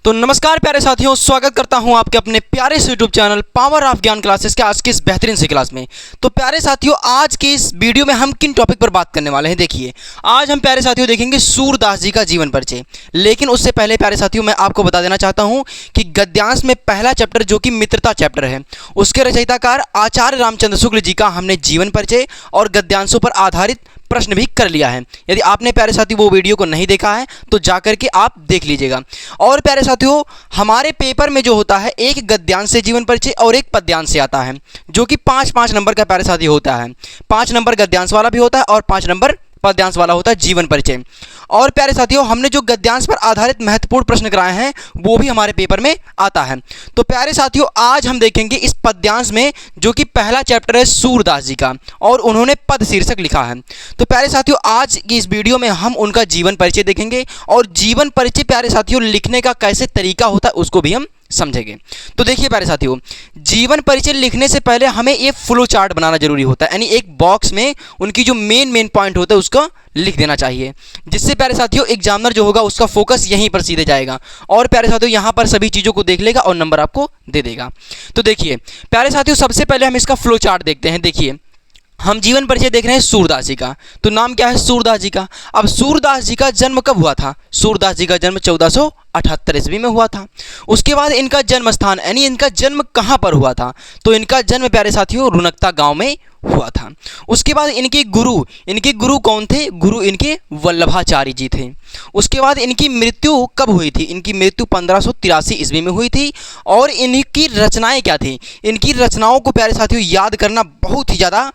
तो नमस्कार प्यारे साथियों, स्वागत करता हूं आपके अपने प्यारे से यूट्यूब चैनल पावर ऑफ ज्ञान क्लासेस के आज की इस बेहतरीन सी क्लास में। तो प्यारे साथियों, आज के इस वीडियो में हम किन टॉपिक पर बात करने वाले हैं। देखिए, आज हम प्यारे साथियों देखेंगे सूरदास जी का जीवन परिचय। लेकिन उससे पहले प्यारे साथियों मैं आपको बता देना चाहता हूं कि गद्यांश में पहला चैप्टर जो कि मित्रता चैप्टर है, उसके रचयिताकार आचार्य रामचंद्र शुक्ल जी का हमने जीवन परिचय और गद्यांशों पर आधारित प्रश्न भी कर लिया है। यदि आपने प्यारे साथियों वो वीडियो को नहीं देखा है तो जाकर के आप देख लीजिएगा। और प्यारे साथियों, हमारे पेपर में जो होता है एक गद्यांश से जीवन परिचय और एक पद्यांश से आता है, जो कि 5-5 नंबर का प्यारे साथी होता है। 5 नंबर गद्यांश वाला भी होता है और 5 नंबर पद्यांश वाला होता है जीवन परिचय। और प्यारे साथियों, हमने जो गद्यांश पर आधारित महत्वपूर्ण प्रश्न कराए हैं वो भी हमारे पेपर में आता है। तो प्यारे साथियों, आज हम देखेंगे इस पद्यांश में जो कि पहला चैप्टर है सूरदास जी का, और उन्होंने पद शीर्षक लिखा है। तो प्यारे साथियों, आज की इस वीडियो में हम उनका जीवन परिचय देखेंगे और जीवन परिचय प्यारे साथियों लिखने का कैसे तरीका होता है उसको भी हम समझेंगे। तो देखिए प्यारे साथियों, जीवन परिचय लिखने से पहले हमें ये फ्लो चार्ट बनाना जरूरी होता है, यानी एक बॉक्स में उनकी जो मेन पॉइंट होता है उसको लिख देना चाहिए, जिससे प्यारे साथियों एग्जामिनर जो होगा उसका फोकस यहीं पर सीधे जाएगा और प्यारे साथियों यहाँ पर सभी चीज़ों को देख लेगा और नंबर आपको दे देगा। तो देखिए प्यारे साथियों, सबसे पहले हम इसका फ्लो चार्ट देखते हैं। देखिए, हम जीवन परिचय देख रहे हैं सूरदास जी का, तो नाम क्या है सूरदास जी का। अब सूरदास जी का जन्म कब हुआ था? सूरदास जी का जन्म 1478 ईस्वी में हुआ था। उसके बाद इनका जन्म स्थान यानी इनका जन्म कहाँ पर हुआ था? तो इनका जन्म प्यारे साथियों रुनकता गांव में हुआ था। उसके बाद इनके गुरु कौन थे? गुरु इनके वल्लभाचार्य जी थे। उसके बाद इनकी मृत्यु कब हुई थी? इनकी मृत्यु 1583 ईस्वी में हुई थी। और इनकी रचनाएं क्या थी? इनकी रचनाओं को प्यारे साथियों याद करना बहुत ही ज़्यादा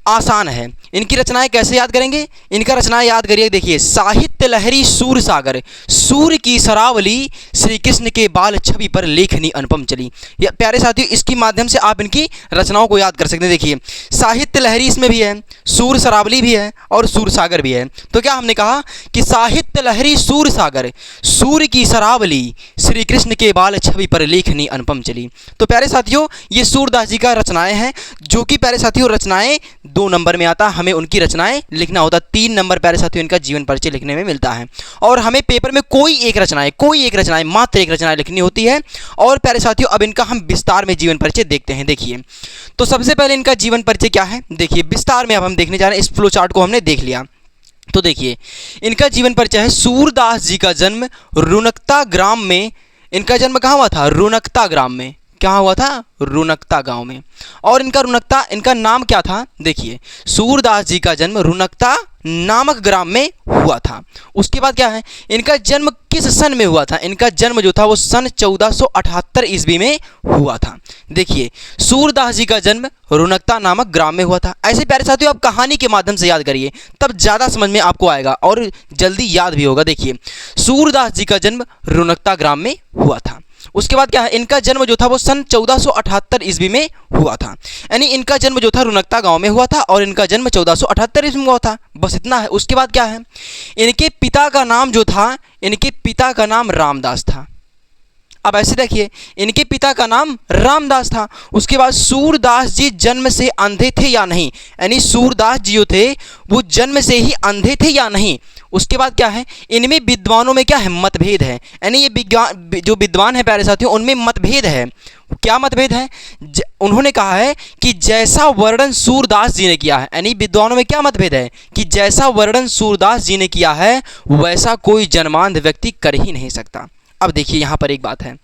आसान है। इनकी रचनाएं कैसे याद करेंगे? इनका रचनाएं याद करिए। देखिए, साहित्य लहरी सूर सागर, सूर्य की सरावली, श्री कृष्ण के बाल छवि पर लेखनी अनुपम चली। या प्यारे साथियों, इसकी माध्यम से आप इनकी रचनाओं को याद कर सकते हैं। देखिए, साहित्य लहरी इसमें भी है, सूर सरावली भी है और सूर सागर भी है। तो क्या हमने कहा कि साहित्य लहरी सूर सागर, सूर्य की सरावली, श्री कृष्ण के बाल छवि पर लेखनी अनुपम चली। तो प्यारे साथियों, ये सूरदास जी का रचनाएं हैं, जो कि प्यारे साथियों रचनाएं 2 नंबर में आता है। हमें उनकी रचनाएं लिखना होता है। 3 नंबर प्यारे साथियों इनका जीवन परिचय लिखने में मिलता है। और हमें पेपर में कोई एक रचनाएं मात्र एक रचनाएं लिखनी होती है। और प्यारे साथियों, अब इनका हम विस्तार में जीवन परिचय देखते हैं। देखिए, तो सबसे पहले इनका जीवन परिचय क्या है? देखिए, विस्तार में अब हम देखने जा रहे हैं। इस फ्लो चार्ट को हमने देख लिया। तो देखिए, इनका जीवन परिचय है। सूरदास जी का जन्म रुनकता ग्राम में। इनका जन्म कहाँ हुआ था? रुनकता ग्राम में। कहाँ हुआ था? रुनकता गांव में। और इनका नाम क्या था? देखिए, सूरदास जी का जन्म रुनकता नामक ग्राम में हुआ था। उसके बाद क्या है? इनका जन्म किस सन में हुआ था? इनका जन्म जो था वो सन 1478 ईस्वी में हुआ था। देखिए, सूरदास जी का जन्म रुनकता नामक ग्राम में हुआ था। ऐसे प्यारे साथियों आप कहानी के माध्यम से याद करिए, तब ज़्यादा समझ में आपको आएगा और जल्दी याद भी होगा। देखिए, सूरदास जी का जन्म रुनकता ग्राम में हुआ था। उसके बाद क्या है? इनका जन्म जो था वो सन 1478 ईस्वी में हुआ था, यानी इनका जन्म जो था रुनकता गांव में हुआ था और इनका जन्म 1478 ईस्वी में हुआ था। बस इतना है। उसके बाद क्या है? इनके पिता का नाम जो था, इनके पिता का नाम रामदास था। अब ऐसे देखिए, इनके पिता का नाम रामदास था। उसके बाद सूरदास जी जन्म से अंधे थे या नहीं, यानी सूरदास जी जो थे वो जन्म से ही अंधे थे या नहीं। उसके बाद क्या है? इनमें विद्वानों में क्या है? मतभेद है, यानी ये जो विद्वान है प्यारे साथियों उनमें मतभेद है। क्या मतभेद है? उन्होंने कहा है कि जैसा वर्णन सूरदास जी ने किया है, यानी विद्वानों में क्या मतभेद है कि जैसा वर्णन सूरदास जी ने किया है वैसा कोई जन्मांध व्यक्ति कर ही नहीं सकता। अब देखिए, यहाँ पर एक बात है,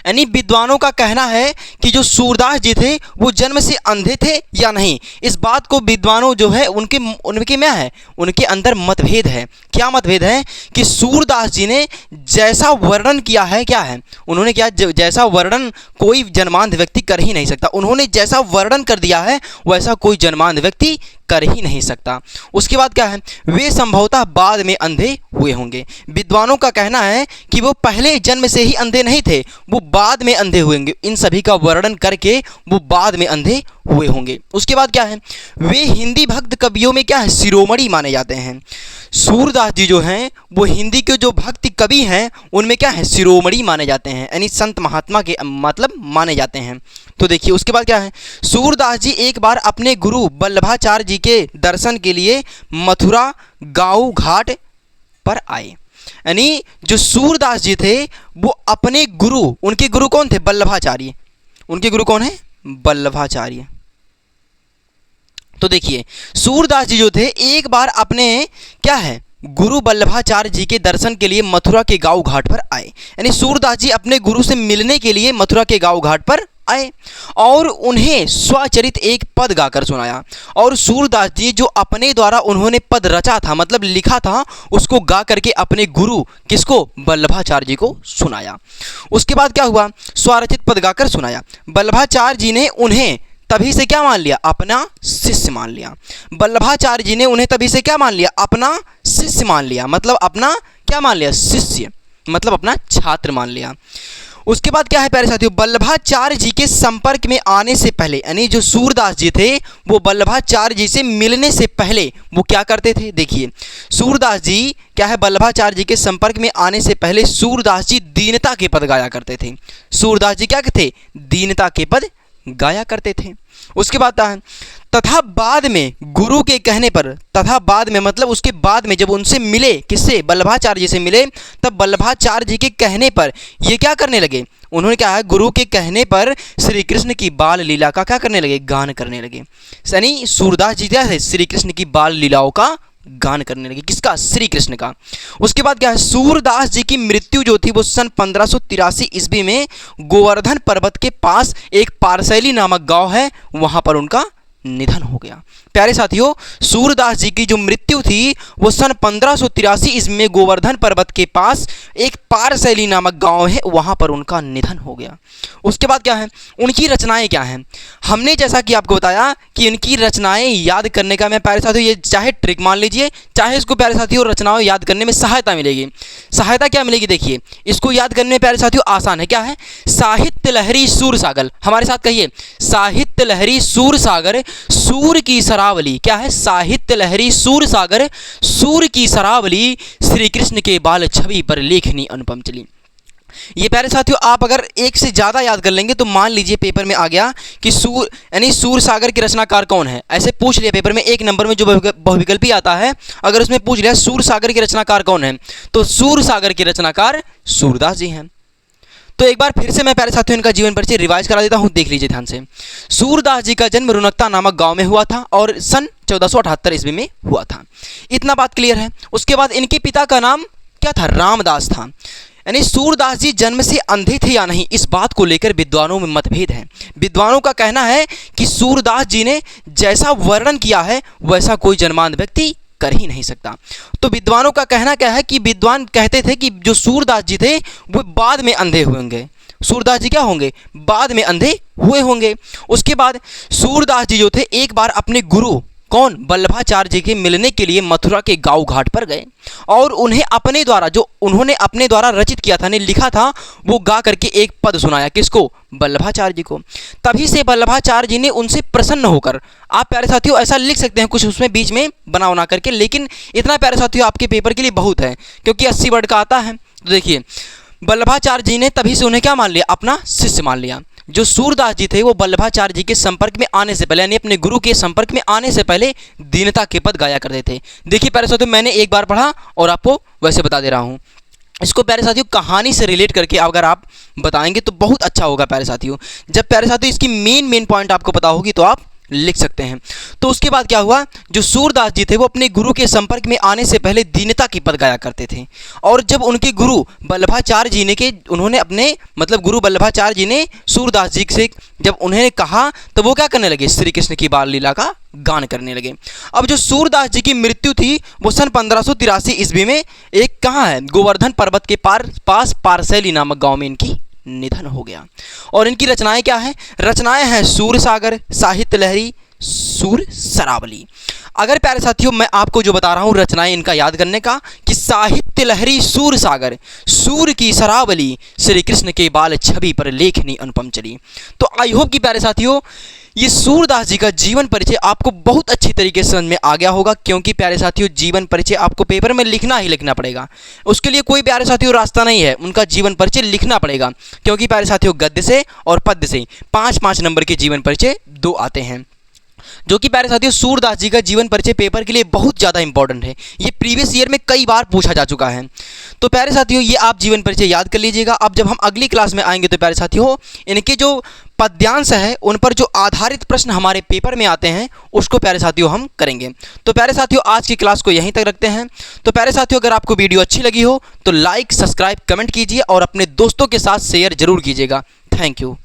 यानी विद्वानों का कहना है कि जो सूरदास जी थे वो जन्म से अंधे थे या नहीं। इस बात को विद्वानों जो है उनके क्या है? उनके अंदर मतभेद है। क्या मतभेद है? कि सूरदास जी ने जैसा वर्णन किया है, क्या है? उन्होंने क्या? जैसा वर्णन कोई जन्मांध व्यक्ति कर ही नहीं सकता। उन्होंने जैसा वर्णन कर दिया है वैसा कोई जन्मांध व्यक्ति कर ही नहीं सकता। उसके बाद क्या है? वे संभवतः बाद में अंधे हुए होंगे। विद्वानों का कहना है कि वो पहले जन्म से ही अंधे नहीं थे, वो बाद में अंधे हुए होंगे। इन सभी का वर्णन करके वो बाद में अंधे हुए होंगे। उसके बाद क्या है? वे हिंदी भक्त कवियों में क्या है? शिरोमणि माने जाते हैं। सूरदास जी जो हैं वो हिंदी के जो भक्त कवि हैं उनमें क्या है? शिरोमणि माने जाते हैं, यानी संत महात्मा के मतलब माने जाते हैं। तो देखिए, उसके बाद क्या है? सूरदास जी एक बार अपने गुरु वल्लभाचार्य जी के दर्शन के लिए मथुरा गाँव घाट पर आए। यानी जो सूरदास जी थे वो अपने गुरु, उनके गुरु कौन थे? वल्लभाचार्य। उनके गुरु कौन है? वल्लभाचार्य। तो देखिए सूरदास जी जो थे एक बार अपने क्या है गुरु वल्लभाचार्य जी के दर्शन के लिए मथुरा के गांव घाट पर आए। यानी सूरदास जी अपने गुरु से मिलने के लिए मथुरा के गांव घाट पर आए और उन्हें स्वचरित एक पद गाकर सुनाया। और सूरदास जी जो अपने द्वारा उन्होंने पद रचा था, मतलब लिखा था, उसको गा करके अपने गुरु किसको? वल्लभाचार्य जी को सुनाया। उसके बाद क्या हुआ? स्वरचित पद गाकर सुनाया। वल्लभाचार्य जी ने उन्हें तभी से क्या मान लिया? अपना शिष्य मान लिया। वल्लभाचार्य जी ने उन्हें तभी से क्या मान लिया? अपना शिष्य मान लिया। मतलब अपना क्या मान लिया? शिष्य, मतलब अपना छात्र मान लिया। उसके बाद क्या है प्यारे साथियों? वल्लभाचार्य जी के संपर्क में आने से पहले, यानी जो सूरदास जी थे वो वल्लभाचार्य जी से मिलने से पहले वो क्या करते थे? देखिए सूरदास जी क्या है, वल्लभाचार्य जी के संपर्क में आने से पहले सूरदास जी दीनता के पद गाया करते थे। सूरदास जी क्या थे? दीनता के पद गाया करते थे। उसके बाद तथा बाद में गुरु के कहने पर, तथा बाद में मतलब उसके बाद में जब उनसे मिले, किससे? वल्लभाचार्य जी से मिले, तब वल्लभाचार्य जी के कहने पर ये क्या करने लगे? उन्होंने क्या है गुरु के कहने पर श्री कृष्ण की बाल लीला का क्या करने लगे? गान करने लगे। यानी सूरदास जी क्या है? श्री कृष्ण की बाल लीलाओं का गान करने लगे। किसका? श्री कृष्ण का। उसके बाद क्या है? सूरदास जी की मृत्यु जो थी वो सन 1583 ईस्वी में गोवर्धन पर्वत के पास एक पारसैली नामक गांव है, वहां पर उनका निधन हो गया। प्यारे साथियों सूरदास जी की जो मृत्यु थी वो सन 1583 ईस्वी में गोवर्धन पर्वत के पास एक पारसैली नामक गांव है, वहां पर उनका निधन हो गया। उसके बाद क्या है? उनकी रचनाएं क्या हैं? हमने जैसा कि आपको बताया कि इनकी रचनाएं याद करने का, मैं प्यारे साथियों ये चाहे ट्रिक मान लीजिए, चाहे इसको प्यारे साथियों रचनाओं याद करने में सहायता मिलेगी। सहायता क्या मिलेगी? देखिए इसको याद करने में प्यारे साथियों आसान है। क्या है? साहित्य लहरी सूर सागर। हमारे साथ कहिए, साहित्य लहरी सूर सागर, सूर की सरावली। क्या है? साहित्य लहरी सूर सागर, सूर की सरावली, श्री कृष्ण के बाल छवि पर लेखनी अनुपम चली। ये प्यारे साथियों आप अगर एक से ज़्यादा याद कर लेंगे तो मान लीजिए पेपर में आ गया कि सूर यानी सूर सागर के रचनाकार कौन है, ऐसे पूछ लिया पेपर में, एक नंबर में जो बहुविकल्पी आता है अगर उसमें पूछ लिया सूर सागर के रचनाकार कौन है, तो सूर सागर के रचनाकार सूरदास जी हैं। तो एक बार फिर से मैं प्यारे साथियों इनका जीवन परिचय रिवाइज करा देता हूँ, देख लीजिए ध्यान से। सूरदास जी का जन्म रुनकता नामक गांव में हुआ था और सन 1478 ईस्वी में हुआ था। इतना बात क्लियर है। उसके बाद इनके पिता का नाम क्या था? रामदास था। यानी सूरदास जी जन्म से अंधे थे या नहीं, इस बात को लेकर विद्वानों में मतभेद है। विद्वानों का कहना है कि सूरदास जी ने जैसा वर्णन किया है वैसा कोई जन्मांध व्यक्ति कर ही नहीं सकता। तो विद्वानों का कहना क्या है कि विद्वान कहते थे कि जो सूरदास जी थे वो बाद में अंधे हुए होंगे। सूरदास जी क्या होंगे? बाद में अंधे हुए होंगे। उसके बाद सूरदास जी जो थे एक बार अपने गुरु कौन? वल्लभाचार्य जी के मिलने के लिए मथुरा के गांव घाट पर गए और उन्हें अपने द्वारा जो उन्होंने अपने द्वारा रचित किया था, ने लिखा था, वो गा करके एक पद सुनाया। किसको? वल्लभाचार्य जी को। तभी से वल्लभाचार्य जी ने उनसे प्रसन्न होकर, आप प्यारे साथियों ऐसा लिख सकते हैं कुछ उसमें बीच में बना बना करके, लेकिन इतना प्यारे साथियों आपके पेपर के लिए बहुत है क्योंकि 80 वर्ड का आता है। तो देखिए वल्लभाचार्य जी ने तभी से उन्हें क्या मान लिया? अपना शिष्य मान लिया। जो सूरदास जी थे वो वल्लभाचार्य जी के संपर्क में आने से पहले, यानी अपने गुरु के संपर्क में आने से पहले दीनता के पद गाया करते थे। देखिए प्यारे साथियों मैंने एक बार पढ़ा और आपको वैसे बता दे रहा हूँ। इसको प्यारे साथियों कहानी से रिलेट करके अगर आप बताएंगे तो बहुत अच्छा होगा प्यारे साथियों। जब प्यारे साथियों इसकी मेन पॉइंट आपको पता होगी तो आप लिख सकते हैं। तो उसके बाद क्या हुआ? जो सूरदास जी थे वो अपने गुरु के संपर्क में आने से पहले दीनता की पद गाया करते थे और जब उनके गुरु वल्लभाचार्य जी ने उन्होंने अपने मतलब गुरु वल्लभाचार्य जी ने सूरदास जी से जब उन्हें कहा तो वो क्या करने लगे? श्री कृष्ण की बाल लीला का गान करने लगे। अब जो सूरदास जी की मृत्यु थी वो सन 1583 ईस्वी में एक कहाँ है? गोवर्धन पर्वत के पास पारसैली नामक गाँव में इनकी निधन हो गया। और इनकी रचनाएं क्या हैं? रचनाएं हैं सूर सागर, साहित्य लहरी, सूर सरावली। अगर प्यारे साथियों मैं आपको जो बता रहा हूँ रचनाएं इनका याद करने का कि साहित्य लहरी सूर सागर, सूर की सरावली, श्री कृष्ण के बाल छवि पर लेखनी अनुपम चली। तो आई होप कि प्यारे साथियों ये सूरदास जी का जीवन परिचय आपको बहुत अच्छी तरीके से समझ में आ गया होगा, क्योंकि प्यारे साथियों जीवन परिचय आपको पेपर में लिखना ही लिखना पड़ेगा। उसके लिए कोई प्यारे साथियों रास्ता नहीं है, उनका जीवन परिचय लिखना पड़ेगा, क्योंकि प्यारे साथियों गद्य से और पद्य से 5-5 नंबर के जीवन परिचय 2 आते हैं। जो कि प्यारे साथियों सूरदास जी का जीवन परिचय पेपर के लिए बहुत ज़्यादा इंपॉर्टेंट है। ये प्रीवियस ईयर में कई बार पूछा जा चुका है। तो प्यारे साथियों ये आप जीवन परिचय याद कर लीजिएगा। अब जब हम अगली क्लास में आएंगे तो प्यारे साथियों इनके जो पद्यांश है उन पर जो आधारित प्रश्न हमारे पेपर में आते हैं उसको प्यारे साथियों हम करेंगे। तो प्यारे साथियों आज की क्लास को यहीं तक रखते हैं। तो प्यारे साथियों अगर आपको वीडियो अच्छी लगी हो तो लाइक, सब्सक्राइब, कमेंट कीजिए और अपने दोस्तों के साथ शेयर जरूर कीजिएगा। Thank you.